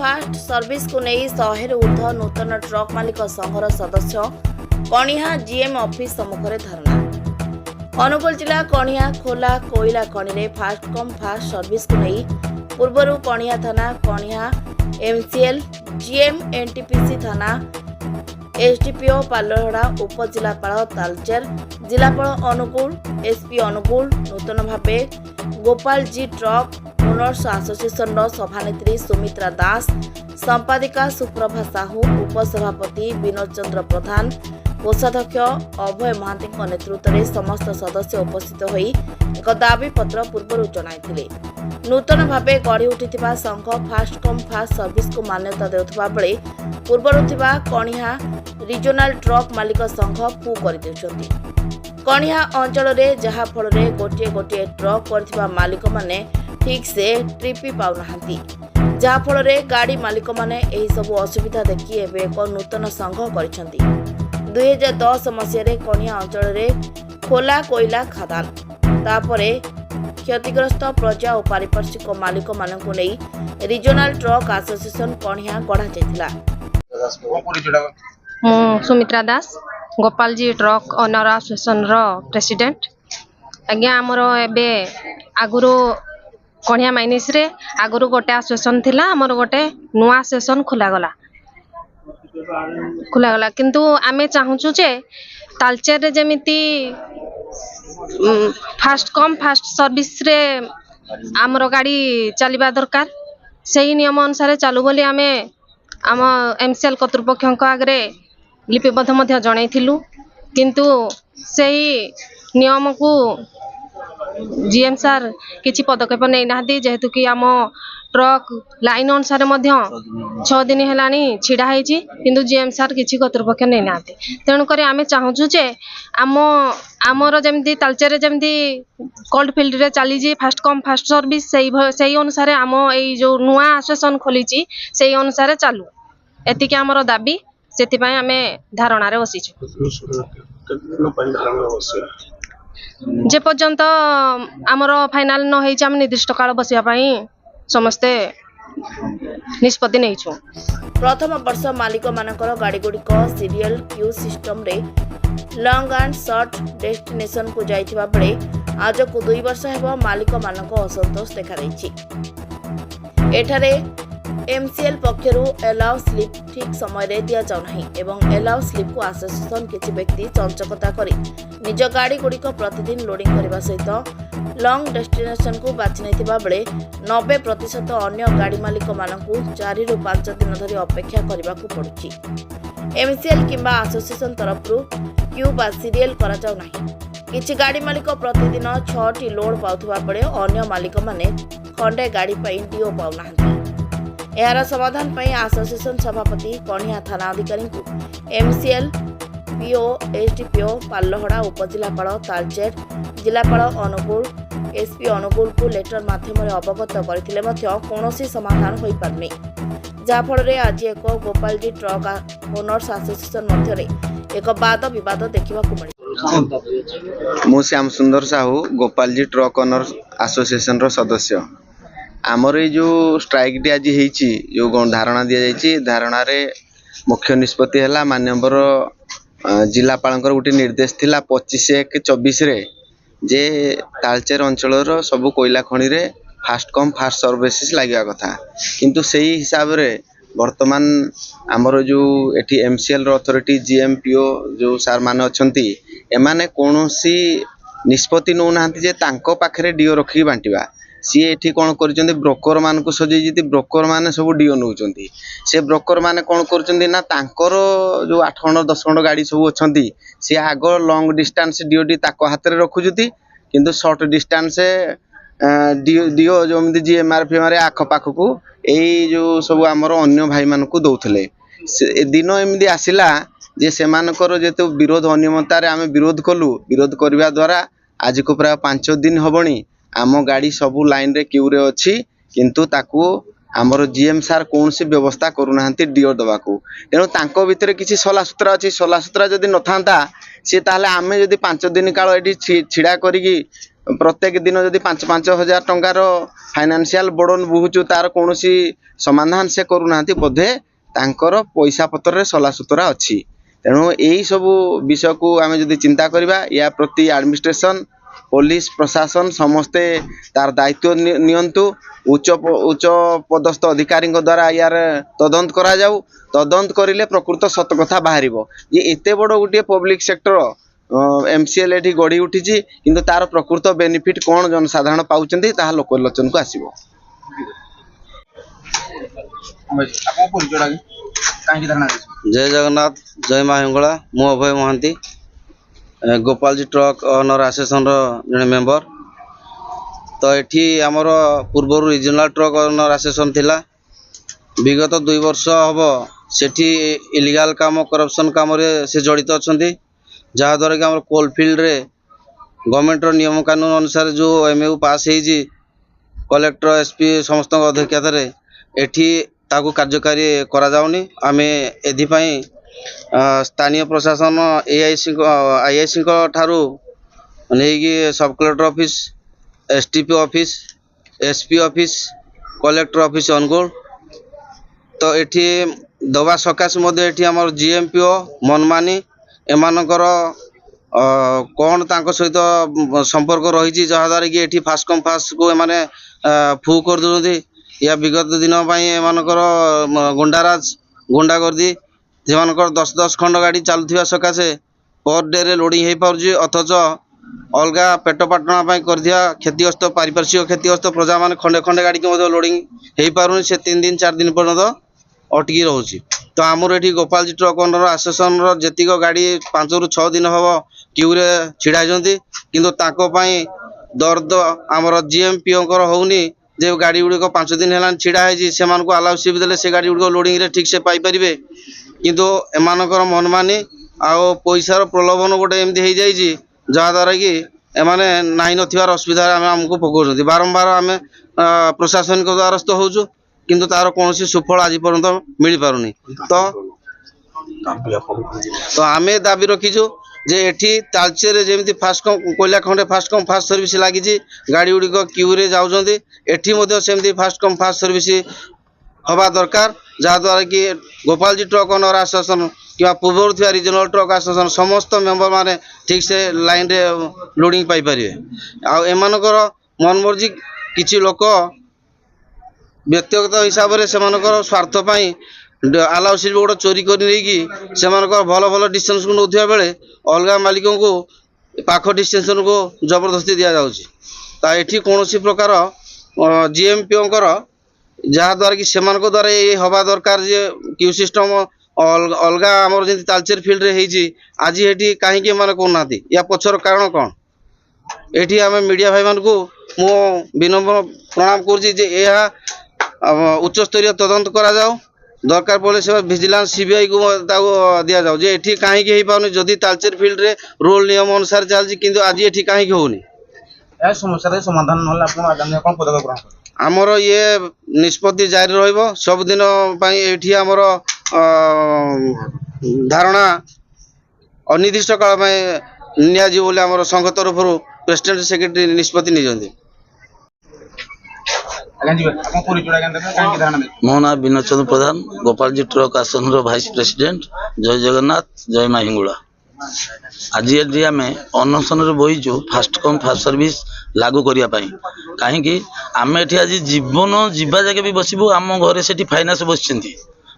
Fast service को नहीं 100 ऊर्ध नूतन truck मालिक संघर सदस्य कणिहा जीएम ऑफिस सम्मुखें धरना। अनुगुल जिला कणिहा खोला कोईला खनि में फास्ट सर्विस को नहीं पूर्वर कणिहा थाना कणिहा एमसीएल जीएम एनटीपीसी थाना एसडीपीओ पालहड़ा उपजिलापाल तालचेर जिलापाल अनुगुल एसपी अनुगुल नूतन भावे Gopal ji truck owners association सभानेत्री Sumitra दास संपादिका सुप्रभा साहू उपसभापति विनोद चंद्र प्रधान कोषाध्यक्ष अभय महांती नेतृत्व में समस्त सदस्य उपस्थित होई एक दाबी पत्र पूर्व जणाइथिले। नूतन भावे गढ़ी उठिथिबा संघ फास्ट सर्विस को मान्यता देउथबा बेले पूर्वरु थिबा कणिहा रिजनल ट्रक मालिक संघ पु कर देउछंती। कणिहा अंचल रे जहा फल रे गोटे गोटे ट्रक करथिबा मालिक माने ठीक से ट्रिपी पाउनाहांती, जहा फल रे गाड़ी मालिक माने एही सब असुविधा देखि एबे एक नूतन संघ करिसंती। 2010 मसीह रे कणिहा अंचल रे खोला कोईला खदान तापरे क्षतिग्रस्त प्रजा और पारिपार्श्विक मालिक मानकु नै रिजनल ट्रक एसोसिएशन कणिहा गढ़ा जायतिला। सुमित्रा दास Gopal ji truck owner association रो प्रेसिडेंट। आज्ञा आमर एबे आगुरु कणिया माइनिस रे आगुरु गोटे एसोसिएशन थिला, आमर गोटे नुआ एसोसिएशन खोला गला किंतु आमे चाहूछु जे तालचेर रे जेमिति फास्ट सर्विस रे आमर गाड़ी चलिबा दरकार, सही नियम अनुसार चालू बोली आमे आम एमसीएल कर्तृपक्ष आगे लिपिबद्ध मध्य जनइथिलु, किंतु सही नियम को जीएम सार किछि पदक्षेप नै नाहदी, जेहेतु कि आम ट्रक लाइन अनुसार मध्य 6 दिन हेलानी छिड़ा हैछि, किंतु जीएम सार किछि कर्तृपक्ष नै नाहदी। तेणु करी आमे चाहूछु जे आमर जेमती तालचेर जेमती कोल्ड फील्ड रे चली जी फास्ट सर्विस सही अनुसार आम एई जो नुआ एसोसिएशन खोलीछि सही अनुसार चालू, एतिके आमर दाबी। सेतिपय आमे धारणा रे बसिछु जे पर्यंत आमर फाइनल न होई हम निर्दिष्ट काल बसिया पई समस्ते निष्पत्ति नैछु। प्रथम वर्ष मालिक मानकर गाड़ी गुड़िक सीरियल क्यू सिस्टम रे लॉन्ग एंड शॉर्ट डेस्टिनेशन को जाइथिबा बेले आज को 2 वर्ष हेबो मालिक मानक असंतोष देखा दैछि। एठारे एमसीएल पक्षरु एलाउ स्लिप ठीक समय रे दिया जाउ नाही एवं एलाउ स्लिप को एसोसिएशन किछि व्यक्ति चंचकता करी निज गाड़ी गुड़िक प्रतिदिन लोडिंग करबा सहित लॉन्ग डेस्टिनेशन को बाछि नैथिबा बेले 90% अन्य गाड़ी मालिक मानकु 4 रु 5 दिन धरि अपेक्षा करबाकू पड़ुछि। एमसीएल किंबा एसोसिएशन तरफरु क्यू बा सीरियल करा जाउ नाही। किछि गाड़ी मालिक प्रतिदिन 6 टी लोड पाउथबा बेले अन्य मालिक माने खंडे गाड़ी पई डीओ पाउ नाहंती। यार समाधान पई एसोसिएशन सभापति कणिहा थाना अधिकारी को एमसीएल पीओ एसडीपीओ पालहड़ा उपजिलापाल तालचेर जिलापाल अनुगुल एसपी अनुगुल को लेटर माध्यम अवगत करथिले मध्य कोनोसी समाधान होई पारनी, जा फल रे आज एक Gopal ji truck owners association मध्य रे एक वाद विवाद देखा मिली। मु श्याम सुंदर Sahu Gopal ji truck owners association रो सदस्य। आमर ये जो स्ट्राइक टी आज होईची जो धारणा दि जाइए धारणा रे मुख्य निष्पत्ति है मानवर जिलापाल गोटे निर्देश थिला 25/1/24 रे जे तालचेर अंचल सबु कोईला खनि रे फास्ट सर्विस लगे कथा, किंतु सही हिसाब रे वर्तमान आमर जो eighty MCL authority GM PO जो सार मान अछंती एमाने कोनोसी निष्पत्ति नौ नाहंती जे तांको पाखरे डीओ रखी बांटिबा। सी एठी कौन कर ब्रोकर मान को सजेई ब्रोकर मान सब डीओ नौचंती, से ब्रोकर मान कौन कर ना तांकर जो 8 खंड 10 खंड गाड़ी सब अच्छी सी आग लॉन्ग डिस्टेंस डीओटी ताको हाथ में रखुचुती, किंतु शॉर्ट डिस्टेंस डीओ जो जीएमआर फेमर आखपाख को यही जो सब आमर अन्य भाई मान को दौले दिन एमती आसला जे सेमानकर जेतु विरोध अनियमतार आम विरोध कलु। विरोध करने द्वारा आज को प्राय 5 दिन हबनी आम गाड़ी सबू लाइन रे क्यू रे अच्छी, किंतु ताकू आमर जीएम सार कौन सी व्यवस्था करूना डीओ दबाकू। तेणु तांको भितर किसी सलासूत्रा अच्छी, सलासूत्रा जदि न था सी ताहले आमे जदि 5 दिन काल ये छिड़ा करी प्रत्येक दिन जदि 5,000 टंकार फाइनान्शियल बर्डन बुझुचु तार कौन समाधान से करूना बोधे तांकर पैसा पत्र सलासुतरा अच्छी तेणु यही सब विषय को आम जदि चिंता करवा या प्रति एडमिनिस्ट्रेशन पुलिस प्रशासन समस्ते तार दायित्व नियंतु उच्च पदस्थ अधिकारी द्वारा यार तदंत करा जाऊ तदंत करिले प्रकृत सत कथा बाहर ये एते बड़ गोटे पब्लिक सेक्टर एमसीएल एठी गढ़ी उठी किंतु तार प्रकृत बेनिफिट कौन जनसाधारण पाउचंती ताहा लोकलोचन को आसीबो। जय जगन्नाथ जय माँ हिंगला मु Abhay Mohanty Gopalji truck owner association जड़े मेंबर तो एठी आमर पूर्व रिजनल ट्रक ओनर एसोसिएशन थिला विगत 2 वर्ष हम सेठी इलीगल काम करप्शन काम रे से जड़ित अच्छा जहाद्वारा कि आम कोलफिल्ड रे गवर्नमेंट नियम कानून अनुसार जो एमयू पास होती कलेक्टर एसपी समस्त अध्यक्षता एठी ताकू कार्यकारी करा जाउनी आमे एधिपाई स्थानीय प्रशासन आईआईसी ठारू नहीं सब collector office STP office SP office collector office Angul तो एठी दवा सकाश एठी आमर जीएमपीओ मनमानी एमानकर कौन तांको सहित संपर्क रही जहाद्वारा कि एठी फास्ट कम फास्ट को एमाने फू कर दउछंती या विगत दिन एमानकर गुंडाराज गुंडागर्दी सेमानकर 10 खंड गाड़ी चलुवा सकाशे पर डे रे लोडिंग हो पारुछि अथच अलगा पेट पाटना कर दिया क्षतिग्रस्त पारिपार्श्विक क्षतिग्रस्त प्रजा मान खंडे खंडे गाड़ी के लोडिंग हो पारुनि से 3 दिन 4 दिन पर्यंत अटकी रोचे तो आमर ये गोपालजी ट्रक ओनर एसोसिएशन जेतिक गाड़ी 5 ରୁ 6 दिन हम क्यू रे छिड़ा किंतु ताको पाई दर्द आमर जीएमपीओ होनी जे गाड़ी गुड़िक 5 दिन है छिड़ा से आलाउसी देले से गाड़ी गुड़िक लोडिंग रे ठीक से पाई परिबे किंतु एमानकर मनमानी आउ पैसार प्रलोभन गोटे एमती हो जाइए जहाद्वारा कि एमाने नाई नथिबार असुविधा आमको पकाउछंती बारंबार आम प्रशासनिक द्वारस्थ होचु किंतु तार कौन सुफल आज पर्यंत मिल पारुनी तो आम दाबी रखीचु जे एठी तालचेर जेमती फास्ट कम कोयला खंडे फास्ट कम फास्ट सर्विस लगी गाड़ी गुड़िक क्यू रे जाउछंती एठी मध्य सेमती फास्ट कम फास्ट सर्विस हवा दरकार जहाद्वारा कि गोपालजी ट्रक ओनर एसोसिएशन कि पूर्व थी रिजनल ट्रक एसोसिएशन समस्त मेंबर माने ठीक से लाइन रे लोडिंग पाई परिवे आ एमानकर मन मर्जी किछि लोक व्यक्तिगत हिसाब से स्वार्थ आलाउसी गोटे चोरी कर भल भल डिस्टेंस को नौथिबा बेले अलग मालिकों को पाख डिस्टेंशन को जबरदस्ती दि जाऊँगी एठी कौन प्रकार जीएमपीओ जहाद्वारा कि से द्वारा ये हवा दरकार जे क्यू सिस्टम अलग आमर जमी तालचेर फिल्ड रे होती आज ये कहीं माने कहना या पछर कारण कौन एठी आम मीडिया भाई मान को मु विनम्र प्रणाम कर उच्च स्तरीय तदंत करा जाओ दरकार पड़े से विजिलेंस सीबीआई को दि जाओ जे एठी कहीं हो पाउनी जदि तालचेर फिल्ड रे रूल नियम अनुसार चलती किंतु आज एठी कहीं होनी समस्या समाधान ना आमर ये निष्पत्ति जारी रहिबो सब दिन एठी आमर धारणा अनिर्दिष्ट काल नियाजी बोले आमर संघ तरफ प्रेसिडेंट सेक्रेटरी निष्पत्ति नहीं मो ना विनोद चंद्र प्रधान गोपालजी ट्रक आसन भाइस प्रेसिडेंट जय जगन्नाथ जय माँ हिंगुला आज ये आम अनशन बहीचु फास्ट कम फास्ट सर्विस लागू करने कहीं आम एटी आज जीवन जीवा जगह भी बसबू आम घरे से फाइनान्स बस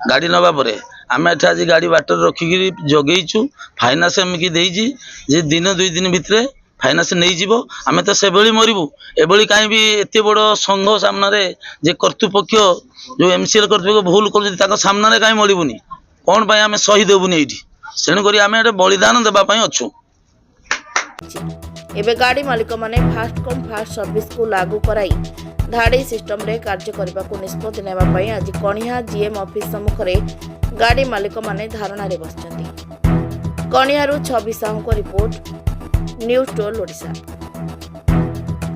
गाड़ी नवा परे आम एटी आज गाड़ी बाटर रखिक जगेचु फाइनान्स एमकी जे दिन 2 दिन भितर फाइनान्स नहीं जीवो आम तो से मरबू एभली कहीं भी एत बड़ संघ सामने जे कर्तृपक्ष जो एमसीएल कर्तृपक्ष भूल कर सामने कहीं मरबूनी कौन आम सही देबुनी ये तेणुक आम ये बलिदान देवाई अच्छु एबे गाड़ी मालिक माने फास्ट कम फास्ट सर्विस को लागू कराई धाड़ी सिस्टम रे कार्य करबा को निष्पत्ति नेबा पई आज कणिया जीएम ऑफिस सम्मुख रे गाड़ी मालिक माने धारणा रे बसचंती। कणियारू 26 साहू को रिपोर्ट न्यूज 12 ओडिशा।